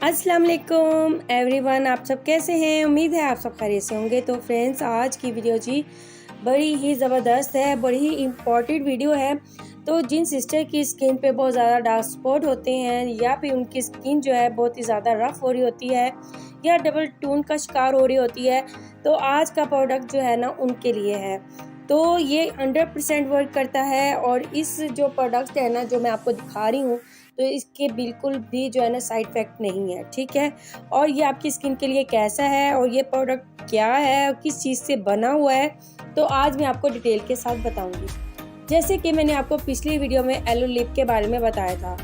अस्सलाम वालेकुम एवरीवन, आप सब कैसे हैं। उम्मीद है आप सब खैरियत से होंगे। तो फ्रेंड्स, आज की वीडियो जी बड़ी ही ज़बरदस्त है, बड़ी ही इम्पॉर्टेंट वीडियो है। तो जिन सिस्टर की स्किन पे बहुत ज़्यादा डार्क स्पॉट होते हैं या फिर उनकी स्किन जो है बहुत ही ज़्यादा रफ़ हो रही होती है या डबल टोन का शिकार हो रही होती है, तो आज का प्रोडक्ट जो है ना उनके लिए है। तो ये 100% वर्क करता है और इस जो प्रोडक्ट है ना जो मैं आपको दिखा रही हूँ, तो इसके बिल्कुल भी जो है ना साइड इफ़ेक्ट नहीं है, ठीक है। और ये आपकी स्किन के लिए कैसा है और ये प्रोडक्ट क्या है और किस चीज़ से बना हुआ है, तो आज मैं आपको डिटेल के साथ बताऊंगी। जैसे कि मैंने आपको पिछली वीडियो में एलो लिप के बारे में बताया था,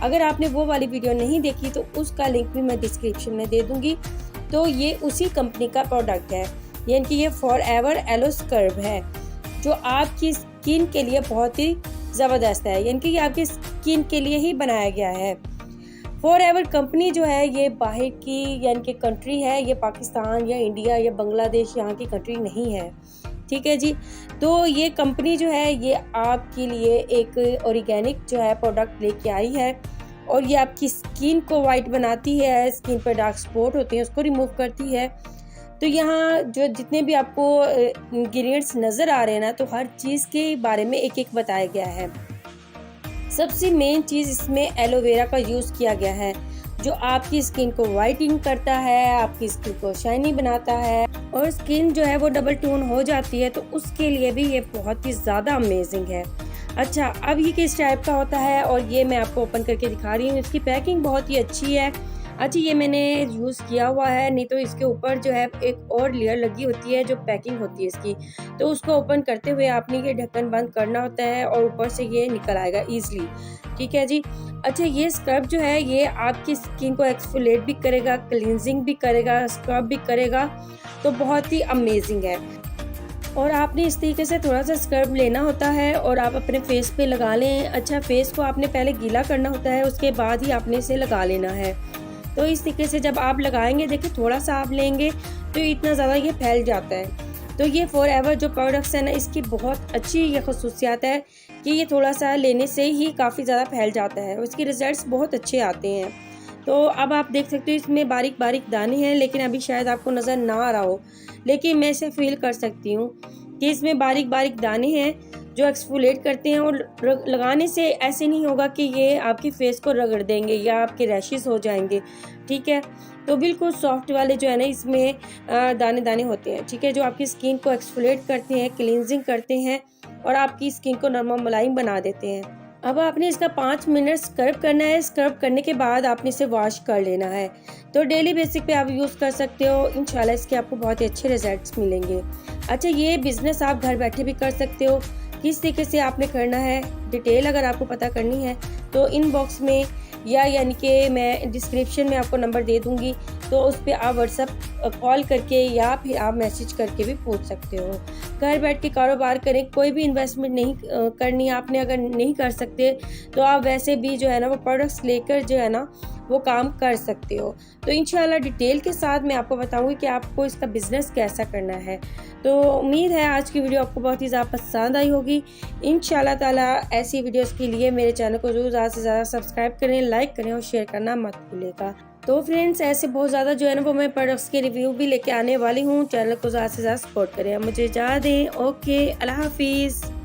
अगर आपने वो वाली वीडियो नहीं देखी तो उसका लिंक भी मैं डिस्क्रिप्शन में दे दूंगी। तो ये उसी कंपनी का प्रोडक्ट है, यानी कि ये फॉरएवर एलो स्क्रब है जो आपकी स्किन के लिए बहुत ही ज़बरदस्त है, यानी कि ये आपकी स्किन के लिए ही बनाया गया है। फॉरएवर कंपनी जो है ये बाहर की यानी कि कंट्री है, ये पाकिस्तान या इंडिया या बांग्लादेश यहाँ की कंट्री नहीं है, ठीक है जी। तो ये कंपनी जो है ये आपके लिए एक ऑर्गेनिक जो है प्रोडक्ट लेके आई है और ये आपकी स्किन को वाइट बनाती है, स्किन पर डार्क स्पॉट होते हैं उसको रिमूव करती है। तो यहाँ जो जितने भी आपको इंग्रेडिएंट्स नज़र आ रहे हैं ना, तो हर चीज़ के बारे में एक एक बताया गया है। सबसे मेन चीज़ इसमें एलोवेरा का यूज़ किया गया है जो आपकी स्किन को वाइटनिंग करता है, आपकी स्किन को शाइनी बनाता है और स्किन जो है वो डबल टोन हो जाती है, तो उसके लिए भी ये बहुत ही ज़्यादा अमेजिंग है। अच्छा, अब ये किस टाइप का होता है और ये मैं आपको ओपन करके दिखा रही हूँ। इसकी पैकिंग बहुत ही अच्छी है। अच्छा, ये मैंने यूज़ किया हुआ है, नहीं तो इसके ऊपर जो है एक और लेयर लगी होती है जो पैकिंग होती है इसकी, तो उसको ओपन करते हुए आपने ये ढक्कन बंद करना होता है और ऊपर से ये निकल आएगा ईजिली, ठीक है जी। अच्छा, ये स्क्रब जो है ये आपकी स्किन को एक्सफोलिएट भी करेगा, क्लींजिंग भी करेगा, स्क्रब भी करेगा, तो बहुत ही अमेजिंग है। और आपने इस तरीके से थोड़ा सा स्क्रब लेना होता है और आप अपने फेस पे लगा लें। अच्छा, फेस को आपने पहले गीला करना होता है, उसके बाद ही आपने इसे लगा लेना है। तो इस तरीके से जब आप लगाएंगे, देखिए थोड़ा सा आप लेंगे तो इतना ज़्यादा ये फैल जाता है। तो ये फॉरएवर जो प्रोडक्ट्स है ना, इसकी बहुत अच्छी ये खसूसियात है कि ये थोड़ा सा लेने से ही काफ़ी ज़्यादा फैल जाता है और इसके रिजल्ट्स बहुत अच्छे आते हैं। तो अब आप देख सकते हो इसमें बारीक बारीक दाने हैं, लेकिन अभी शायद आपको नज़र ना आ रहा हो, लेकिन मैं इसे फील कर सकती हूँ कि इसमें बारीक बारीक दाने हैं जो एक्सफोलिएट करते हैं। और लगाने से ऐसे नहीं होगा कि ये आपकी फेस को रगड़ देंगे या आपके रैशेस हो जाएंगे, ठीक है। तो बिल्कुल सॉफ्ट वाले जो है ना इसमें दाने दाने होते हैं, ठीक है, जो आपकी स्किन को एक्सफोलिएट करते हैं, क्लींजिंग करते हैं और आपकी स्किन को नरम मुलायम बना देते हैं। अब आपने इसका 5 मिनट स्क्रब करना है। स्क्रब करने के बाद आपने इसे वॉश कर लेना है। तो डेली बेसिक पे आप यूज़ कर सकते हो। इंशाल्लाह इसके आपको बहुत ही अच्छे रिजल्ट्स मिलेंगे। अच्छा, ये बिज़नेस आप घर बैठे भी कर सकते हो। किस तरीके से आपने करना है, डिटेल अगर आपको पता करनी है तो इनबॉक्स में या यानी कि मैं डिस्क्रिप्शन में आपको नंबर दे दूंगी, तो उस पर आप व्हाट्सएप कॉल करके या फिर आप मैसेज करके भी पूछ सकते हो। घर बैठ के कारोबार करें, कोई भी इन्वेस्टमेंट नहीं करनी आपने। अगर नहीं कर सकते तो आप वैसे भी जो है ना वो प्रोडक्ट्स लेकर जो है ना वो काम कर सकते हो। तो इंशाल्लाह डिटेल के साथ मैं आपको बताऊंगी कि आपको इसका बिज़नेस कैसा करना है। तो उम्मीद है आज की वीडियो आपको बहुत ही ज़्यादा पसंद आई होगी। इंशाल्लाह ताला ऐसी वीडियोस के लिए मेरे चैनल को ज़रूर ज़्यादा से ज़्यादा सब्सक्राइब करें, लाइक करें और शेयर करना मत भूलिएगा। तो फ्रेंड्स, ऐसे बहुत ज़्यादा जो है ना वो मैं प्रोडक्ट्स के रिव्यू भी लेके आने वाली हूँ। चैनल को ज़्यादा से ज़्यादा सपोर्ट करें। मुझे इजाज़त दें। ओके, अल्लाह हाफिज़।